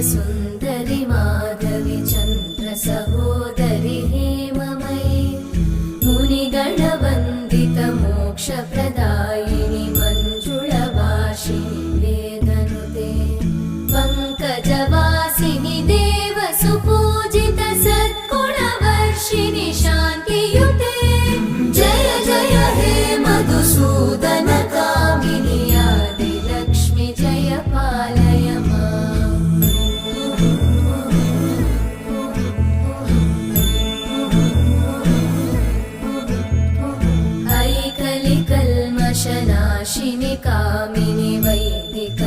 सुन्दरि माधवि चन्द्र सहोदरि हेममयि मुनिगणवन्दित मोक्षप्रदायिनि मञ्जुळभाषिणि वेदनुते पङ्कजवासिनि देवसुपूजित सद्गुणवर्षिणि शान्तियुते जय जय हे मधुसूदन कामिनि आदिलक्ष्मि जय पालय माम्। ऐकलिकल्मषनाशिनि कामिनि वैदिक